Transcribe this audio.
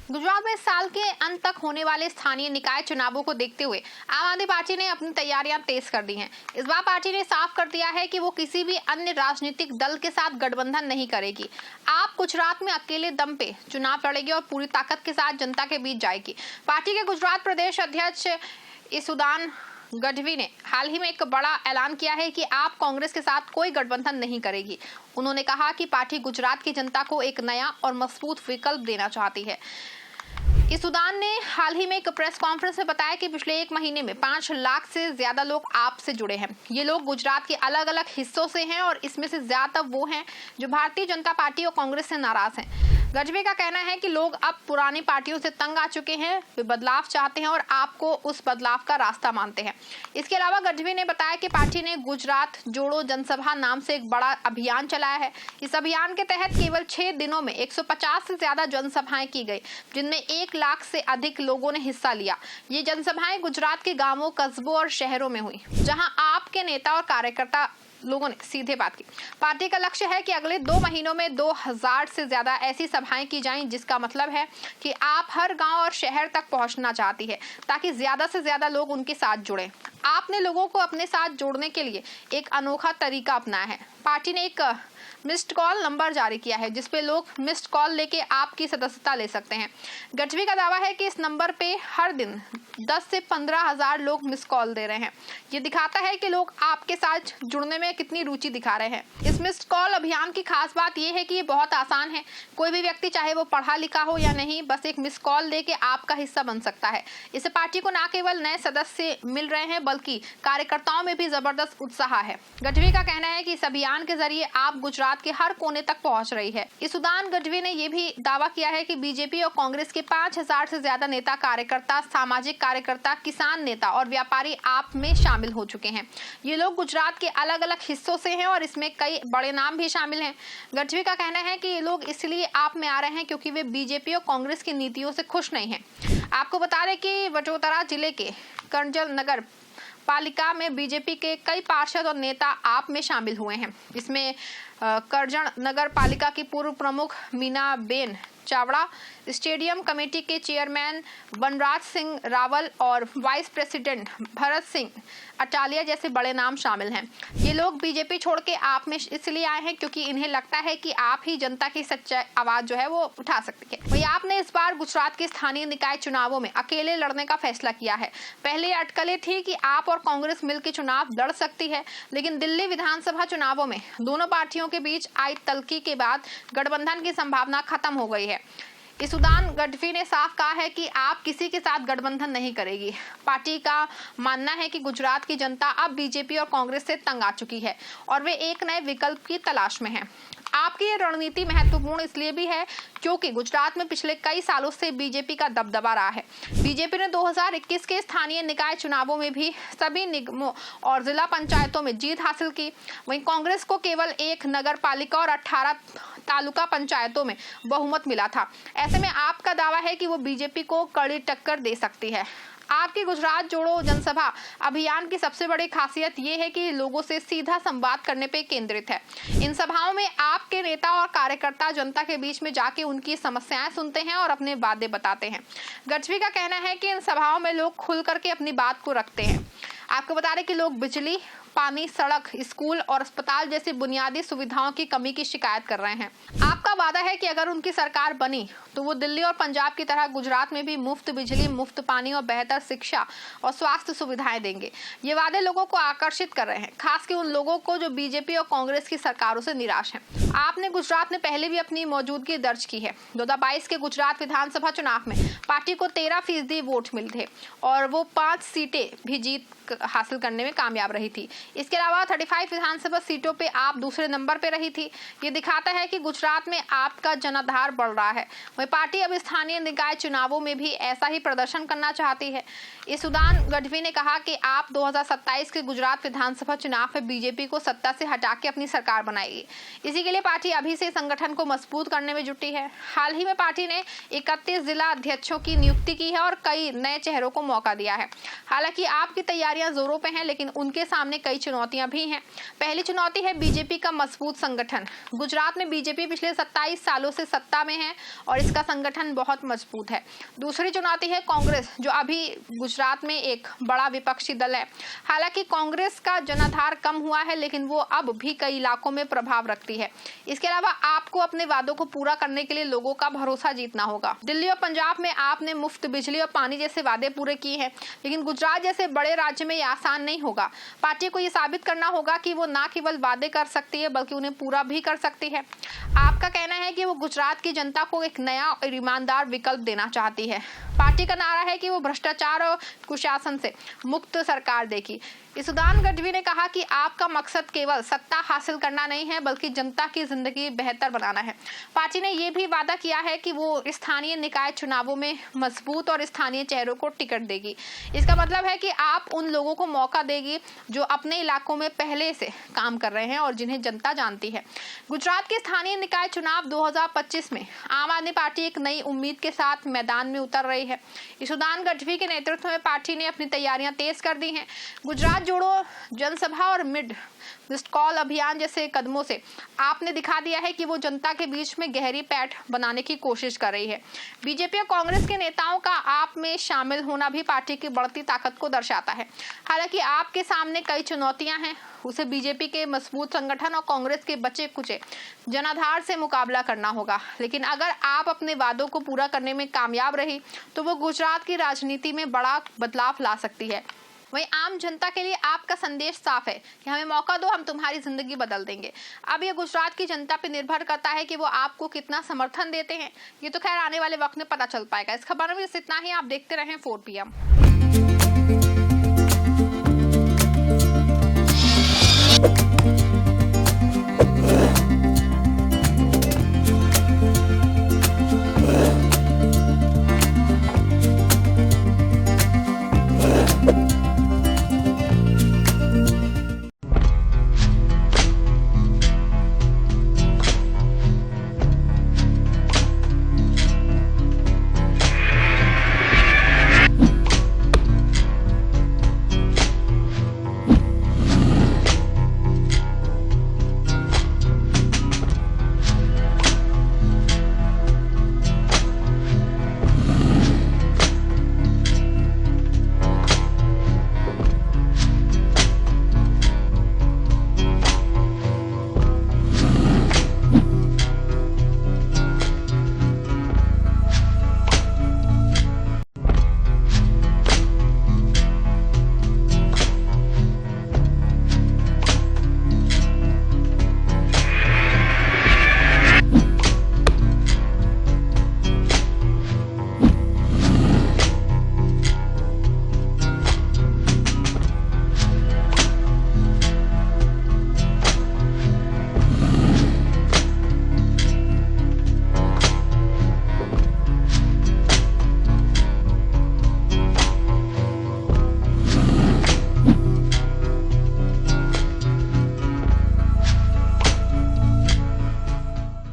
गुजरात में इस साल के अंत तक होने वाले स्थानीय निकाय चुनावों को देखते हुए आम आदमी पार्टी ने अपनी तैयारियां तेज कर दी हैं। इस बार पार्टी ने साफ कर दिया है कि वो किसी भी अन्य राजनीतिक दल के साथ गठबंधन नहीं करेगी। आप गुजरात में अकेले दम पे चुनाव लड़ेगी और पूरी ताकत के साथ जनता के बीच जाएगी। पार्टी के गुजरात प्रदेश अध्यक्ष इसुदान गढ़वी ने हाल ही में एक बड़ा ऐलान किया है कि आप कांग्रेस के साथ कोई गठबंधन नहीं करेगी। उन्होंने कहा कि पार्टी गुजरात की जनता को एक नया और मजबूत विकल्प देना चाहती है। इसुदान ने हाल ही में एक प्रेस कॉन्फ्रेंस में बताया कि पिछले 1 महीने में 5 लाख से ज्यादा लोग आप से जुड़े हैं। ये लोग गुजरात के अलग अलग हिस्सों से हैं और इसमें से ज्यादातर वो हैं जो भारतीय जनता पार्टी और कांग्रेस से नाराज हैं। गढ़वी का कहना है कि लोग अब पुरानी पार्टियों से तंग आ चुके हैं, वे बदलाव चाहते हैं और आपको उस बदलाव का रास्ता मानते हैं। इसके अलावा गढ़वी ने बताया कि पार्टी ने गुजरात जोड़ो जनसभा नाम से एक बड़ा अभियान चलाया है। इस अभियान के तहत केवल 6 दिनों में 150 से ज्यादा जनसभाएं की गई, जिनमें 1 लाख से अधिक लोगों ने हिस्सा लिया। ये जनसभाएं गुजरात के गांवों, कस्बों और शहरों में हुई, जहां आपके नेता और कार्यकर्ता लोगों ने सीधे बात की। पार्टी का लक्ष्य है कि अगले 2 महीनों में 2000 से ज्यादा ऐसी सभाएं की जाएं, जिसका मतलब है कि आप हर गांव और शहर तक पहुंचना चाहती है ताकि ज्यादा से ज्यादा लोग उनके साथ जुड़ें। आपने लोगों को अपने साथ जोड़ने के लिए एक अनोखा तरीका अपनाया है। पार्टी ने एक मिस्ड कॉल नंबर जारी किया है, जिसपे लोग मिस्ड कॉल लेके आपकी सदस्यता ले सकते हैं। गढ़वी का दावा है कि इस नंबर पे हर दिन 10 से 15 हजार लोग मिस कॉल दे रहे हैं। ये दिखाता है कि लोग आपके साथ जुड़ने में कितनी रुचि दिखा रहे हैं। इस मिस्ड कॉल अभियान की खास बात यह है कि ये बहुत आसान है। कोई भी व्यक्ति, चाहे वो पढ़ा लिखा हो या नहीं, बस एक मिस कॉल दे के आपका हिस्सा बन सकता है। इससे पार्टी को न केवल नए सदस्य मिल रहे हैं, बल्कि कार्यकर्ताओं में भी जबरदस्त उत्साह है। गढ़वी का कहना है कि इस अभियान के जरिए आप गुजरात के हर कोने तक पहुंच रही है। इसुदान गढ़वी ने यह भी दावा किया है कि बीजेपी और कांग्रेस के 5000 से ज्यादा नेता, कार्यकर्ता, सामाजिक कार्यकर्ता, किसान नेता और व्यापारी आप में शामिल हो चुके हैं। ये लोग गुजरात के अलग अलग हिस्सों से हैं और इसमें कई बड़े नाम भी शामिल हैं। गढ़वी का कहना है कि ये लोग इसलिए आप में आ रहे हैं क्योंकि वे बीजेपी और कांग्रेस की नीतियों से खुश नहीं है। आपको बता दें कि वडोदरा जिले के करजल नगर पालिका में बीजेपी के कई पार्षद और नेता आप में शामिल हुए हैं। इसमें करजल नगर पालिका की पूर्व प्रमुख Meena Ben Chavda, stadium committee के चेयरमैन बनराज सिंह रावल और वाइस प्रेसिडेंट भरत सिंह अटालिया जैसे बड़े नाम शामिल हैं। ये लोग बीजेपी छोड़ के आप में इसलिए आए हैं क्योंकि इन्हें लगता है कि आप ही जनता की सच्चाई आवाज जो है वो उठा सकती है। वही आपने इस बार गुजरात के स्थानीय निकाय चुनावों में अकेले लड़ने का फैसला किया है। पहले अटकलें थी कि आप और कांग्रेस मिलकर चुनाव लड़ सकती है, लेकिन दिल्ली विधानसभा चुनावों में दोनों पार्टियों के बीच आई तल्खी के बाद गठबंधन की संभावना खत्म हो गई है। इसुदान गढ़वी ने साफ कहा है कि आप किसी के साथ गठबंधन नहीं करेगी। पार्टी का मानना है कि गुजरात की जनता अब बीजेपी और कांग्रेस से तंग आ चुकी है और वे एक नए विकल्प की तलाश में है। आपकी ये रणनीति महत्वपूर्ण इसलिए भी है क्योंकि गुजरात में पिछले कई सालों से बीजेपी का दबदबा रहा है। बीजेपी ने 2021 के स्थानीय निकाय चुनावों में भी सभी निगमों और जिला पंचायतों में जीत हासिल की। वहीं कांग्रेस को केवल 1 नगर पालिका और 18 तालुका पंचायतों में बहुमत मिला था। ऐसे में आपका दावा है कि वो बीजेपी को कड़ी टक्कर दे सकती है। आपकी गुजरात जोड़ो जनसभा अभियान की सबसे बड़ी खासियत ये है कि लोगों से सीधा संवाद करने पे केंद्रित है। इन सभाओं में आपके नेता और कार्यकर्ता जनता के बीच में जाके उनकी समस्याएं सुनते हैं और अपने वादे बताते हैं। गढ़वी का कहना है कि इन सभाओं में लोग खुल करके अपनी बात को रखते हैं। आपको बता दें कि लोग बिजली, पानी, सड़क, स्कूल और अस्पताल जैसी बुनियादी सुविधाओं की कमी की शिकायत कर रहे हैं। आपका वादा है कि अगर उनकी सरकार बनी तो वो दिल्ली और पंजाब की तरह गुजरात में भी मुफ्त बिजली, मुफ्त पानी और बेहतर शिक्षा और स्वास्थ्य सुविधाएं देंगे। ये वादे लोगों को आकर्षित कर रहे हैं, खासकर उन लोगों को जो बीजेपी और कांग्रेस की सरकारों से निराश हैं। आपने गुजरात में पहले भी अपनी मौजूदगी दर्ज की है। 2022 के गुजरात विधानसभा चुनाव में पार्टी को 13% वोट मिले थे और वो 5 सीटें भी जीत हासिल करने में कामयाब रही थी। इसके अलावा 35 विधानसभा सीटों पे आप दूसरे नंबर पे रही थी। ये दिखाता है कि गुजरात में आपका जनाधार बढ़ रहा है। वही पार्टी अब स्थानीय निकाय चुनावों में भी ऐसा ही प्रदर्शन करना चाहती है। इसुदान गढ़वी ने कहा कि आप 2027 के गुजरात विधानसभा चुनाव में बीजेपी को सत्ता से हटा के अपनी सरकार बनाएगी। इसी के लिए पार्टी अभी से संगठन को मजबूत करने में जुटी है। हाल ही में पार्टी ने 31 जिला अध्यक्षों की नियुक्ति की है और कई नए चेहरों को मौका दिया है। हालांकि आपकी तैयारियां जोरों पे हैं, लेकिन उनके सामने कई चुनौतियां भी हैं। पहली चुनौती है बीजेपी का मजबूत संगठन। गुजरात में बीजेपी पिछले 27 सालों से सत्ता में है और इसका संगठन बहुत मजबूत है। दूसरी चुनौती है कांग्रेस, जो अभी गुजरात में एक बड़ा विपक्षी दल है। हालांकि कांग्रेस का जनाधार कम हुआ है, लेकिन वो अब भी कई इलाकों में प्रभाव रखती है। इसके अलावा आपको अपने वादों को पूरा करने के लिए लोगों का भरोसा जीतना होगा। दिल्ली और पंजाब में आपने मुफ्त बिजली और पानी जैसे वादे पूरे किए हैं, लेकिन गुजरात जैसे बड़े राज्य में यह आसान नहीं होगा। पार्टी को यह साबित करना होगा कि वो न केवल वादे कर सकती है बल्कि उन्हें पूरा भी कर सकती है। आपका कहना है कि वो गुजरात की जनता को एक नया और ईमानदार विकल्प देना चाहती है। पार्टी का नारा है कि वो भ्रष्टाचार और कुशासन से मुक्त सरकार देगी। ईसुदान गढ़वी ने कहा कि आपका मकसद केवल सत्ता हासिल करना नहीं है बल्कि जनता की जिंदगी बेहतर बनाना है। पार्टी ने यह भी वादा किया है कि वो स्थानीय निकाय चुनावों में मजबूत और स्थानीय चेहरों को टिकट देगी। इसका मतलब है कि आप उन लोगों को मौका देगी जो अपने इलाकों में पहले से काम कर रहे हैं और जिन्हें जनता जानती है। गुजरात के स्थानीय निकाय चुनाव 2025 में आम आदमी पार्टी एक नई उम्मीद के साथ मैदान में उतर रही है। ईसुदान गढ़वी के नेतृत्व में पार्टी ने अपनी तैयारियां तेज कर दी हैं। गुजरात जोड़ो जनसभा और मिस्ड कॉल अभियान जैसे कदमों से आपने दिखा दिया है कि वो जनता के बीच में गहरी पैठ बनाने की कोशिश कर रही है। बीजेपी और कांग्रेस के नेताओं का आप में शामिल होना भी पार्टी की बढ़ती ताकत को दर्शाता है। हालांकि आपके सामने कई चुनौतियां हैं। उसे बीजेपी के मजबूत संगठन और कांग्रेस के बचे कुचे जनाधार से मुकाबला करना होगा। लेकिन अगर आप अपने वादों को पूरा करने में कामयाब रही तो वो गुजरात की राजनीति में बड़ा बदलाव ला सकती है। वहीं आम जनता के लिए आपका संदेश साफ है कि हमें मौका दो, हम तुम्हारी जिंदगी बदल देंगे। अब ये गुजरात की जनता पे निर्भर करता है कि वो आपको कितना समर्थन देते हैं। ये तो खैर आने वाले वक्त में पता चल पाएगा। इस खबर में बस इतना ही। आप देखते रहें 4 PM।